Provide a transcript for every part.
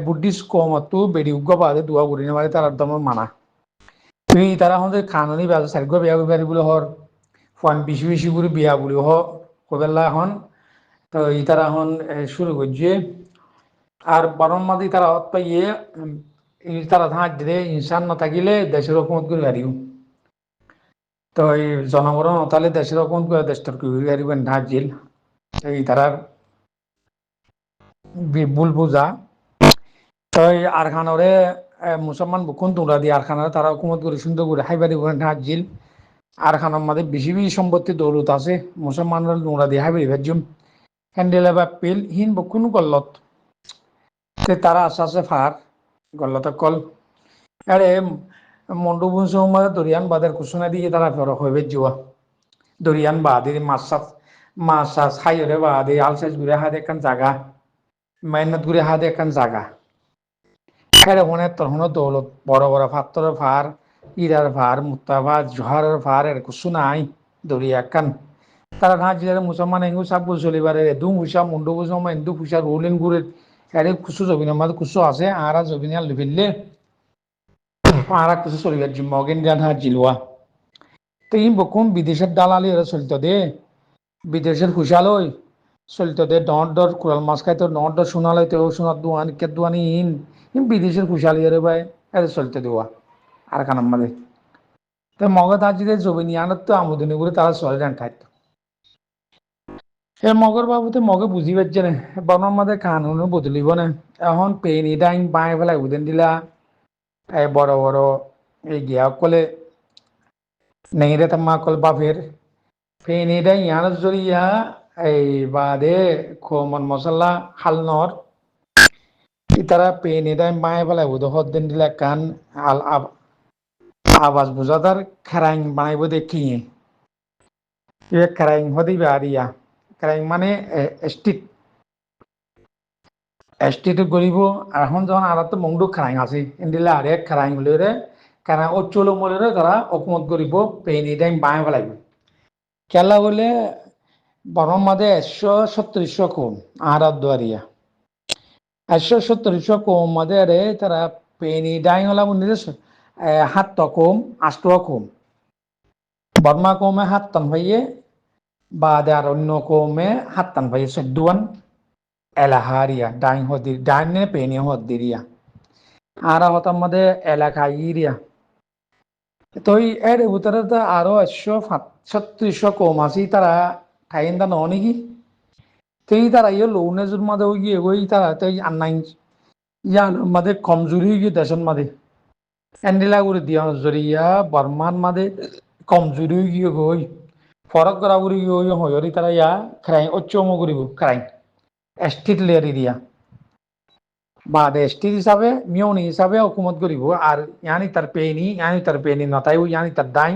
Buddhist কমতো বেড়ি উগ্র বাদে দোয়া করি না মানে তার একদম মানা তুই তারা হতে খাননি বাজে সার্গ বিয়া করি বলে হর ফোন বেশি বেশি করে বিয়া বলি হ কবেলা এখন তো ই তারা এখন শুরু করছে আর বারণ মাদি তারা হত পাইয়ে তারা ধাঁচ দিলে ইনসান না থাকিলে দেশের রকমত করে হারিও তো এই জনগণ তাহলে দেশের রকম করে দেশটার করে হারিবেন ধাঁচ জিল এই তারার ভুল বুঝা তো এই আরখানরে মুসলমান বুকুন তোমরা দিয়ে আরখানারে তারা হুকুমত করে সুন্দর করে হাইবারি করে ধাঁচ জিল আরখানার মধ্যে বেশি বেশি সম্পত্তি দৌলত আছে মুসলমানরা তোমরা দিয়ে হাইবারি ভেজুম হ্যান্ডেলে বা পিল হিন বুকুন গল্লত তারা আস্তে আস্তে ফার গল্লত কল আরে মন্ডপন সময় দরিয়ান বাদের কুসুনা দিয়ে তারা ফেরক হইবে জুয়া দরিয়ান বাদে মাছ চাষ খাইরে বাদে আলসাইজ ঘুরে হাত একখান জাগা মেহনত ঘুরে হাত একখান জাগা খেরে হনে তখন দৌলত বড় বড় ফাত্তরের ফার ইরার ফার মুত্তা ফার জোহারের ফার এর কুসু নাই দরিয়া একখান তারা না জিলার মুসলমান এঙ্গু সাব বল চলিবারে দু ফুসা মুন্ডু ফুসা হিন্দু ফুসা রোলিং ঘুরে এর কুসু জবিন আমাদের কুসু আছে আরা জবিনিয়া লিবিলে আরা কুসু চলিবার মগেন জান হা জিলুয়া তো ই বকুম বিদেশের দালালি এরা চলিত দে বিদেশের খুশালই চলিত দে ডর ডর কুড়াল মাছ খাইতো ডর ডর শোনালে তো শোনার দোয়ানি কে দোয়ানি ইন বিদেশের খুশালি এর ভাই এরা চলিত দেওয়া আর কান আমাদের তো মগজ আজিদে জবিনি আনার তো আমদানি করে তারা চলে যান খাইতো এ মগর বাবুতে মগে বুঝি পারছে না বর্মার মাঝে কানুন বদলিব না এখন পেনি ডাইং বাঁয়ে ফেলাই উদেন দিলা বড় বড় এই গিয়া কলে নেইরে তাম্মা কল বাফের পেনি ডাইং ইয়ার জরিয়া এই বাদে খোমন মশলা হালনর তারা পেনি ডাইং বাঁয়ে ফেলাই উদে হদ দিন দিলা কান আল আওয়াজ বুঝাদার খেরাইং বানাইব দেখি এ খেরাইং হদিবে আরিয়া খেরাইং মানে স্টিক এসটিতে গরিব এখন যখন আর তো মংডু খারাই আছে ইন্দিলা আরে খারাই হলে কারণ ও চলো মলে তারা অকুমত গরিব পেনি টাইম বাঁয়ে ফেলাইব খেলা বলে বরম মাদে 170 কম আর দুয়ারিয়া 170 কম মাদে রে তারা পেনি ডাইং হলা বন্ধু 7 কম 8 কম বর্মা কমে 7 টান ভাইয়ে বা আর অন্য কমে 7 টান ভাইয়ে 14 এলাহারিয়া ডাইং হদি ডাইং নে পেনি হদিরিয়া আর হতাম মধ্যে এলাকা ইরিয়া তো এর ভিতরে তো আরো 136 কম আছে তারা ঠাইন্দা নকি তেই তারা ইয়ে লোনে জুর মাদে গিয়ে ওই তারা তো আন্নাই ইয়ার মাদে কমজোরি গিয়ে দেশের মাদে এন্ডিলা করে দিয়া জরিয়া বর্মান মাদে কমজোরি গিয়ে গই ফরক করা করে গিয়ে হয়রি তারা ইয়া খাই অচ্চম করিব খাই এস্টিট লেয়ারি দিয়া বা দেশটির হিসাবে মিয়নি হিসাবে হুকুমত করিব আর ইয়ানি তার পেনি নতাইব ইয়ানি তার দাই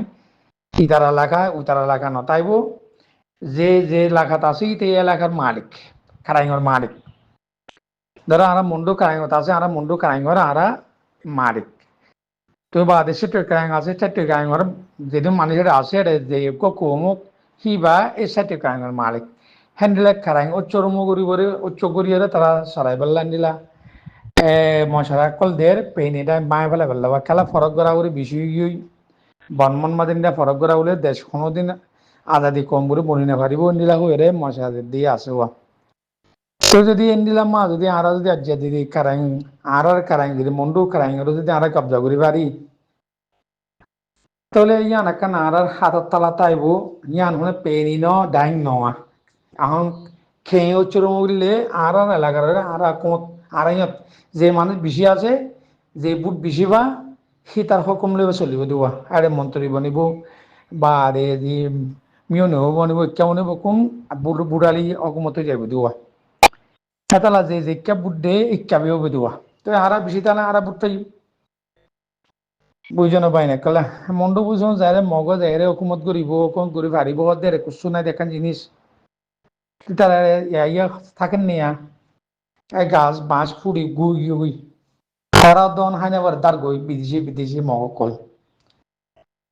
ইতার এলাকা উতার এলাকা নতাইব যে যে এলাকাত আছে এই এলাকার মালিক খারাইঙর মালিক ধরো আরা মুন্ডু খারাইঙত আছে আরা মুন্ডু খারাইঙর আরা মালিক তো বাদে সেটা খারাইং আছে সেটা খারাইঙর যেহেতু মানুষের আছে যে কমুক হি বা এই সেটা খারাইঙর মালিক হ্যান্ডেলে খারাইং উচ্চরম করিবরে উচ্চ করিয়ারে তারা সরাই বেল্লা নিলা মশারা কল দের পেনিটা বাঁয়ে ফেলে ফেললো বা খেলা ফরক করা করে বেশি গিয়ে বনমন মাদিন ফরক করা বলে দেশ কোনোদিন আজাদি কম করে বনি না পারিব নিলা হয়ে মশাদের দিয়ে আসে তো যদি এন্ডিলাম মা যদি আরা যদি আজ্জা দিদি কারাইং আর কারাইং যদি মন্ডু কারাইং যদি আরা কবজা করি পারি তাহলে ইয়ান একখান আর হাতের তালা তাইব ইয়ান হলে পেনি ন ডাইং নয়া এখন খেয়ে হচ্ছিল বললে আর এলাকার আর কোত আর যে মানুষ বেশি আছে যে বুট বেশি বা সি তার হুকুম লইব চলিব দেওয়া আরে মন্ত্রী বনিব বা আরে যে মিয়ন বনিব কেমন কোন বুড়ালি অকুমতে যাইব দেওয়া হেতালা যে ইক্কা বুট দে ইক্কা বেও দেওয়া তো আরা বেশি তাহলে আরা বুট পাই বুঝানো পাই না কলে মন্ড বুঝানো যায় মগজ এরে হুকুমত করিব কোন করি পারিব দে কুসু নাই দেখান জিনিস তারা ইয়া থাকেন নিয়া গাছ বাঁশ ফুড়ি গুই গুই তারা দন হাইনে আবার তার গই বিদেশি বিদেশি মগ কল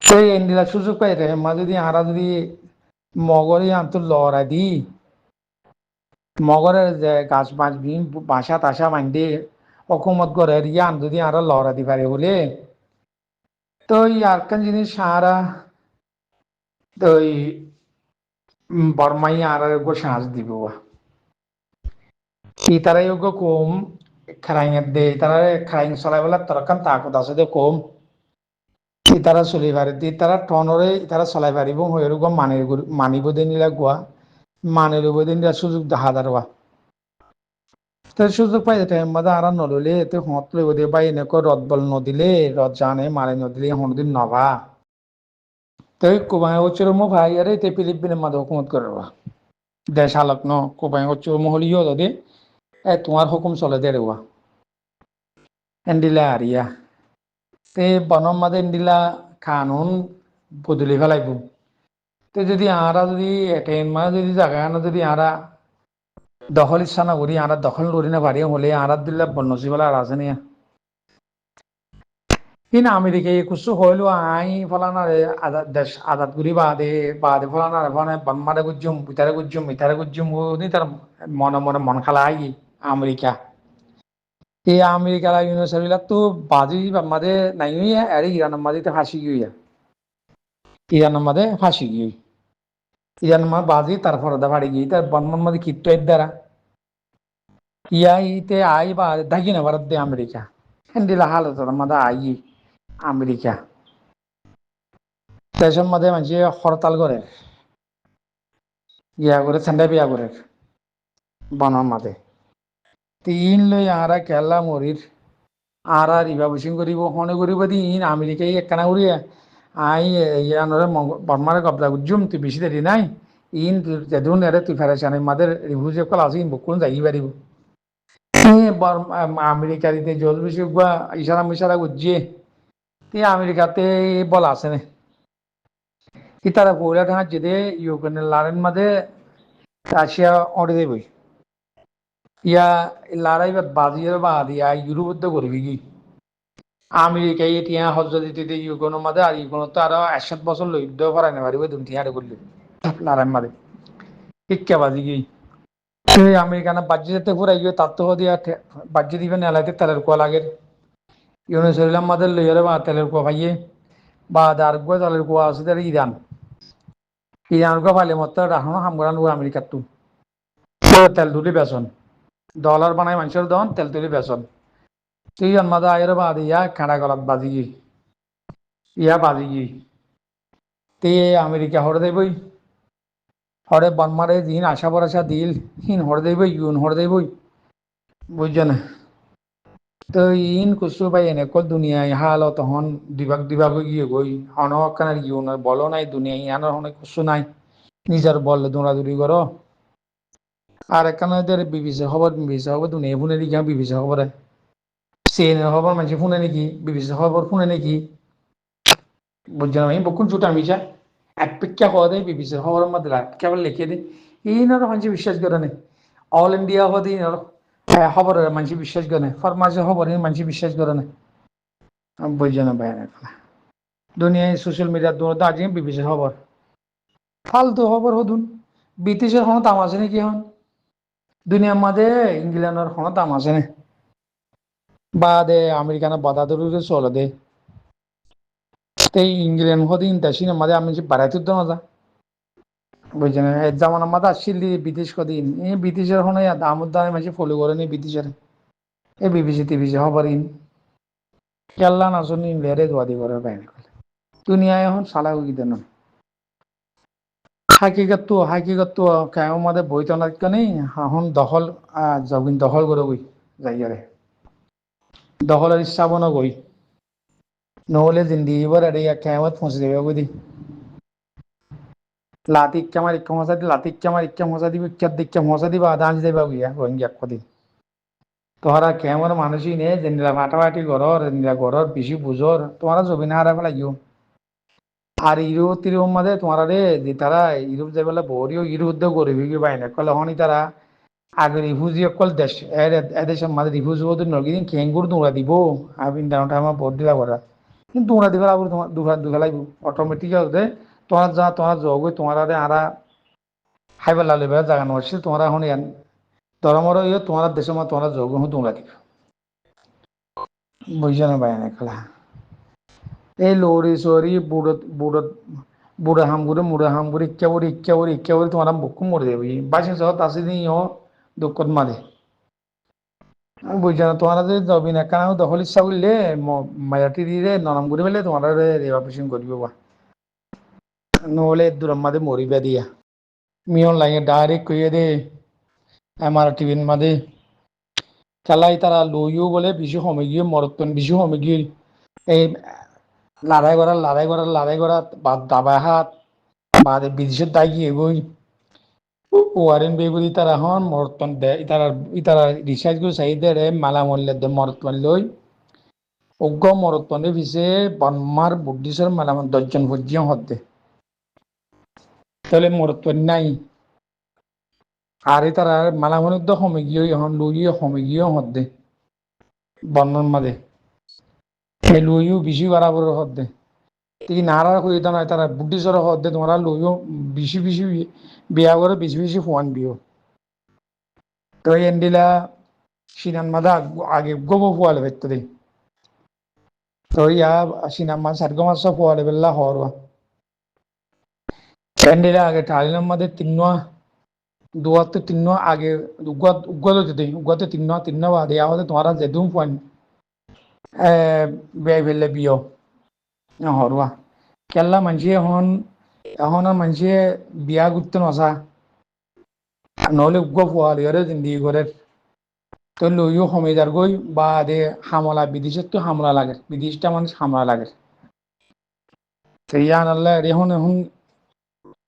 সেই এন্ডিলা সুযোগ পাই রে মা যদি আরা যদি মগরে আনতো লড়াই দি মগরের যে গাছ বাঁশ বিন বাসা তাসা বান্ধে হকুমত করে ইয়ান যদি আরো লড়া দি পারে বলে তো ইয়ারকান জিনিস সারা তো বর্মাই আর গো সাহস দিব ই তারা গো কম খারাইং দে তারা খারাইং চলাই বলে তরকান তাকত আছে দে কম ই তারা চলি পারে দি তারা টনরে তারা চলাই পারিব হয়ে গো মানিব দিন নিলা গোয়া মানিব দিন সুযোগ দেখা দারবা তো সুযোগ পাই টাইম মধ্যে আর নললে এতে হত লইব দে বাই এনেক রদ বল নদিলে রদ জানে মারে নদিলে হনদিন নভা তো কোবাই হচ্ছে মো ভাই আরে তে ফিলিপিনের মাঝে হুকুমত করবা দেশ হালক ন কোবাই হচ্ছে মহলিও যদি তোমার হুকুম চলে দে রেওয়া এন্ডিলা আরিয়া তে বনম মাঝে এন্ডিলা কানুন বদলি ফেলাইব তো যদি আরা যদি এটেন মানে যদি জায়গা যদি আরা দখল ইচ্ছা না করি আরা দখল করি না পারি হলে আরা দিল্লা বন্যজীবলা আছে নিয়া কিন্তু আমেরিকা কিছু হইলো আই ফলানা দেশ আজাদ করি বাদে ফলানা মানে বাম্মারে গুজুম ইতারে গুজুম নি তার মনে মনে মন খালা আই আমেরিকা এই আমেরিকা ইউনিভার্সিটি তো বাজি বাম্মাদে নাই আরে ইরানের মাঝে ফাঁসি গিয়া ইরানের মাঝে ফাঁসি গিয়ে ইরান মা বাজি তারপরে দা বাড়ি গিয়ে তার বর্মন মাঝে কিট্টো দ্বারা ইয়া ইতে আই বা দাগি না ভারত দে আমেরিকা হেন্দিলা হালত মাদা আই আমেরিকা দেশের মাঝে মানুষ হরতাল করে ইয়া করে ঠান্ডা বিয়া করে বনের মাঝে তিন লই আরা কেলা মরির আর রিবা বুসিং করিব হনে করিব দি ইন আমেরিকাই একখানা উড়িয়া আই ইয়ানরে বর্মারে কবজা গুজুম তুই বেশি দেরি নাই ইন যেদুন এরে তুই ফেরেছানের মাদের রিভিউ কল আছে ইন বকুন যাই পারিব আমেরিকারিতে জল বেশি ইশারা মিশারা গুজিয়ে তে আমেরিকাতে বল আছে না কি তারা পয়লা ঠাঁচ যেতে ইউক্রেনের লারেন মাঝে রাশিয়া অড়ে দেবই ইয়া লড়াই বাজিয়ে বাদ ইয়া ইউরোপ করবি কি আমেরিকা এতিয়া হজ দিতে ইউক্রেনের মাঝে আর ইউক্রেন তো আরো 61 বছর লইড ফরাই না পারিব তুমি টিয়ারে করলে লড়াই মাঝে শিক্ষা বাজি কি সেই আমেরিকানা বাজ্য যেতে ফুরাই গিয়ে তার তো দিয়া বাজ্য দিবে নেলাইতে তেলের কুয়া লাগে ইউনিসেরিলাম মাঝে লইয়ারে বা তেলের কুয়া পাইয়ে বা দার কুয়া তেলের কুয়া আছে তার ইরান ইরান কুয়া পাইলে মত রাখনো হামগরান আমেরিকার তো তেল তুলি বেসন ডলার বানাই মানুষের দন তেল তুলি বেসন তুই মাদা আয়ের বাদ ইয়া খাড়া গলাত বাজি ইয়া বাজি তে আমেরিকা হরে দেবই হরে বনমারে দিন আশা ভরসা দিল হিন হরে দেবই ইউন হরে দেবই বুঝছো না তো ইন কুসু ভাই এনেকল দুনিয়ায় হাল তখন দিবাগ গিয়ে গই হনকানের ইউন বলো নাই দুনিয়া ইয়ানোর অনেক কুসু নাই নিজের বল দৌড়াদৌড়ি করো আর এখানে বিবিসি খবর দুনিয়া ফোনে দিকে বিবিসি খবরে সিএনএন খবর মানুষ শুনে নাকি বিবিসি খবর শুনে নাকি বুঝছো না আমি বকুন চুটা মিশা অপেক্ষা করা দেয় বিবিসির খবরের মধ্যে কেবল লিখে দেয় ইনারও মানুষ বিশ্বাস করে না অল ইন্ডিয়া হতে ইনার খবরের মানুষ বিশ্বাস করে না ফরমাসের খবর মানুষ বিশ্বাস করে না বুঝছো না ভাই দুনিয়ায় সোশ্যাল মিডিয়ার দৌড় আজি বিবিসির খবর ফালতু খবর হদুন ব্রিটিশের কোনো দাম আছে নাকি এখন দুনিয়ার মাঝে ইংল্যান্ডের কোনো দাম আছে না বা দে আমেরিকানের বাধা ধরে চলে দে ইংল্যান্ড হতে ইন্টারসিনের মাঝে আমি বাড়াইতে তো না বুঝছেন যেমন আমাদের আসছিল বিদেশ কদিন এই ব্রিটিশের হনে দামোদ্দামে মাঝে ফলো করে নি ব্রিটিশের এই বিবিসি টিবিসি খবর ইন কেল্লা নাচন ইংল্যান্ডে দোয়াদি করে বাইরে দুনিয়ায় এখন সালা উগিতে না হাকিগত কেউ মাঝে বইতে লাগবে এখন দখল জগিন দখল করে গই জায়গারে দখলের ইচ্ছা বনো গই নহলে জিন্দিগি ভর আরে কেমত পৌঁছে দেবে বুঝি লাতি কামার ইচ্ছা মশা দি লাতি কামার ইচ্ছা মশা দিব ইচ্ছার দিচ্ছা মশা দিবা আদান দেবা গিয়া রোহিঙ্গা কদিন তোহারা কেমন মানুষই নে যেনিরা ফাটাফাটি ঘর ঘর বেশি বুঝর তোমারা জমি না হারা ফেলাইও আর ইউরোপ তিরোপ মাঝে তোমারা রে যে তারা ইউরোপ যাই বলে বড়িও ইউরোপ দিয়ে গরিবি কি বাইনে কলে হনি তারা আগে রিফিউজি অকল দেশ এদেশের মাঝে রিফিউজি হতে নগিদিন খেঙ্গুর দৌড়া দিব আর ইন্টারনেট আমার ভোট দিলা করা কিন্তু দৌড়া দিবা আবার তোমার দুঘা লাগবে অটোমেটিক আছে তোমার যা তোমার যোগ তোমার আরা খাইবার লালিবা জায়গা নছিল তোমার এখন ধর্মর ইয়ে তোমার দেশের মধ্যে তোমার যোগ দৌড়া দিবে বুঝছো না ভাই খেলা এই লরি সরি বুড়ো হামগুড়ে মুড়ে হামগুড়ে ইচ্ছা করে তোমার বুকু মরে যাবে বাসে সহ তাসি দিন দুঃখত মারে বুঝছো না তোমার যদি জবিন একখানা দখল ইচ্ছা করলে মায়াটি দিয়ে নরম করে ফেলে তোমার রেবা পেশন করবে বা নহলে দূরের মাঝে মরিবা দিয়া মিয়ন লাগে ডাইরেক্ট কইয়ে দে আমার টিভির মাঝে খেলাই তারা লইও বলে বেশি সময় গিয়ে মরতন বেশি সময় গিয়ে এই লড়াই করা বাদ দাবা হাত বাদে বিদেশের দায় গিয়ে গই ওয়ারেন বেগুলি তারা হন মরতন দে ইতারা রিসার্চ করে চাই দে মালা মল্লে দে মরতন লই অজ্ঞ মরতনে পিছে বনমার বুদ্ধিসর মালা দশজন ভজিয়া হতে তাহলে মরতন নাই আর তারা মালামনের তো সময় গিয়ে এখন লইয়ে সময় গিয়ে হতে বর্ণন মাঝে এই লইও বেশি বরাবর হতে তুই নারা কই তা নয় তারা বুদ্ধিসর হতে তোমরা লইও বেশি বিয়া করে বেশি ফোয়ান বিও তো এন্ডিলা সিনান মাদা আগে গোবো ফোয়ালে ভেততে দেই তো ইয়া সিনান মাছ সার্গ মাছ ফোয়ালে বেলা হরওয়া এন্ডিলা আগে টালিনাম মাদে তিন্নোয়া দুয়াতে তিন্নো আগে উগাতে তিন্ন বাদে আওয়াতে তোমারা যেদুম ফোয়ান বেয় ফেললে বিয় হরওয়া কেল্লা মানুষে এখন আর মানুষে বিয়া করতে নসা নহলে উগ্র ফোয়ালি করে জিন্দিগি করে তো লইও সমীদার গই বা দে হামলা বিদেশের তো হামলা লাগে বিদেশটা মানুষ হামলা লাগে সেই আনাল্লা এখন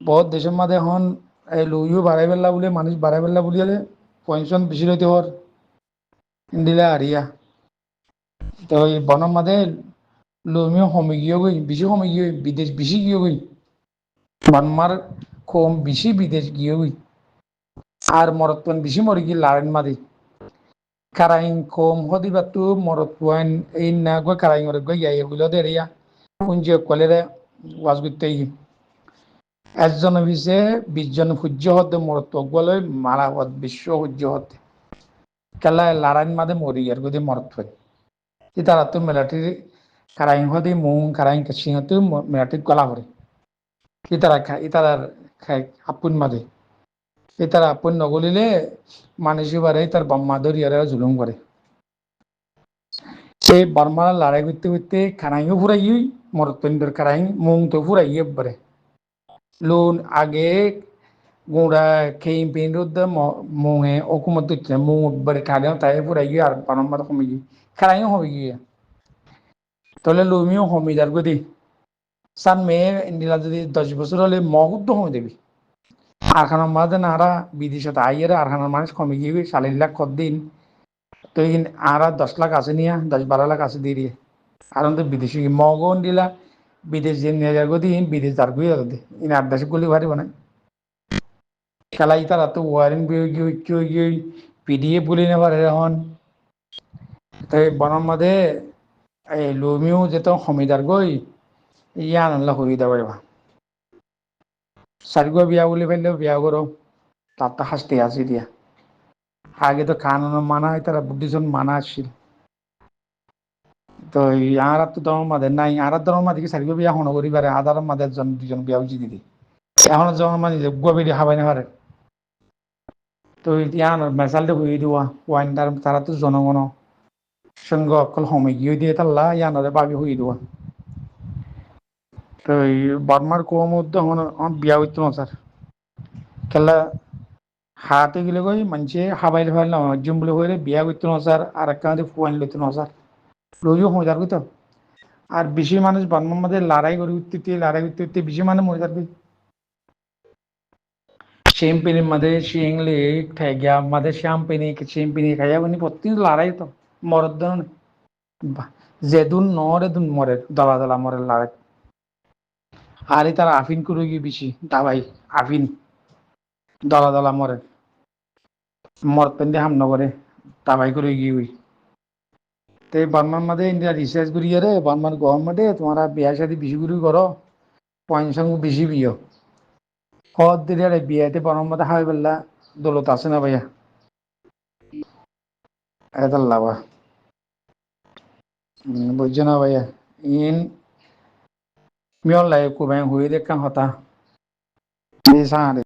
বহুত দেশের মাঝে এখন এই লইও বাড়াই পেলা বলে মানুষ বাড়াই পেলা বলি পয়সন বেশি রইতে হর দিলে আরিয়া তো এই বনের মাঝে লইমিও সময় গিয়ে গই বেশি সময় গিয়ে বিদেশ বেশি গিয়ে গই বানমার কম বেশি বিদেশ গিয়ে গই আর মরতন বেশি মরে গিয়ে লারেন মাঝে কারাইং কম হদিবাতো মরত পুয়ান এই না গো কারাইং ওরে গো ইয়াই হইলো দেরিয়া পুঞ্জি কলেরে ওয়াজ করতে একজন ভিসে 20 জন সূর্য হতে মরত গলে মারা হত বিশ্ব সূর্য হতে কেলা লারাইন মাঝে মরি আর গদি মরত হয় তারা তো মেলাটির কারাইং হদি মুং কারাইং সিংহতে মেলাটির গলা করে খাই আপুন মাঝে তারা আপন নগলিলে মানুষ বারে তার বাম্মা ধরিয়ারে জুলুম করে সে বর্মার লড়াই করতে করতে খানাইও ফুরাই মরতন্দর খানাই মুং তো ফুরাই এবারে লোন আগে গুঁড়া খেয়ে পেন রোদ মুঙে অকুমত দিচ্ছে মুং একবারে খাড়ে তাই ফুরাই গিয়ে আর বারম্বার কমে গিয়ে খানাইও হবে গিয়ে তাহলে লুমিও হমিদার গদি সান মেয়ে ইন্দিলা যদি 10 বছর হলে মগুদ্ধ হয়ে দেবি আরখানার মাঝে নারা বিদেশে আইয়ের আরখানার মানুষ কমে গিয়ে 4.5 লাখ দিন তো আর 10 লাখ আছে নিয়া 10-12 লাখ আছে দিয়ে আর তো বিদেশি মগন দিলা বিদেশ যে নিয়ে যাবো দিন বিদেশ দাঁড় গুই আর ইন 8 দেশে গুলি পারিব না খেলাই তারা তো ওয়ারিং গিয়ে পিডিএফ গুলি নেবার এখন তাই বনার মাঝে এই লমিও যেত সমিদার গই ইয়া আনলা সুবিধা পারিবা সারিগো বিয়া বলি ফেললেও বিয়া করো তার তো হাসতে আসি দিয়া আগে তো কানুন মানা হয় তারা বুদ্ধিজন মানা আসছিল তো আর তো ধর্ম মাঝে নাই আর ধর্ম মাঝে সারিগো বিয়া হন করি পারে আধার মাঝে 1-2 জন বিয়া উচিত দিদি এখন জন মানে গভীর হাবাই না পারে তো ইয়ান মেসালটা হয়ে দিওয়া ওয়াইন তারা তো জনগণ সঙ্গ অকল সময় গিয়ে দিয়ে তাল্লা ইয়ানরে বাবি হয়ে দেওয়া তো এই বর্মার কুয়া মধ্যে বিয়া হইতো না স্যার খেলা হাতে গেলে কই মানুষে হাবাইল ফাইল না অর্জুন বলে হইলে বিয়া করতো না স্যার আর একটা ফুয়াইন লইতো না স্যার রোজও হয়ে যার তো আর বেশি মানুষ বর্মার মধ্যে লড়াই করতে উঠতে বেশি মানুষ মরে যাবে শ্যাম্পেনের মধ্যে শিংলে ঠেগিয়া মধ্যে শ্যাম্পেনি খাইয়া উনি প্রতিদিন লড়াই তো মরদ যেদুন নরেদুন মরে দলা মরে লড়াই আর তারা আফিন করে গিয়ে বেশি দাবাই আফিন দলা মরে মরতেন দিয়ে হামলা করে দাবাই করে গিয়ে তো বার্মার মধ্যে ইন্ডিয়া রিসার্চ করিয়ে রে বার্মার গভর্নমেন্টে তোমরা বিয়া শাদী বেশি করে করো পয়সা বেশি বিয়ে হদ দিলে বিয়াতে বার্মার মধ্যে হাই বেলা দৌলত আছে না ভাইয়া এত লাভা বুঝছো না ভাইয়া ইন মিয়ল লাই কুবেং হুই দেখান হতা এই সাহারে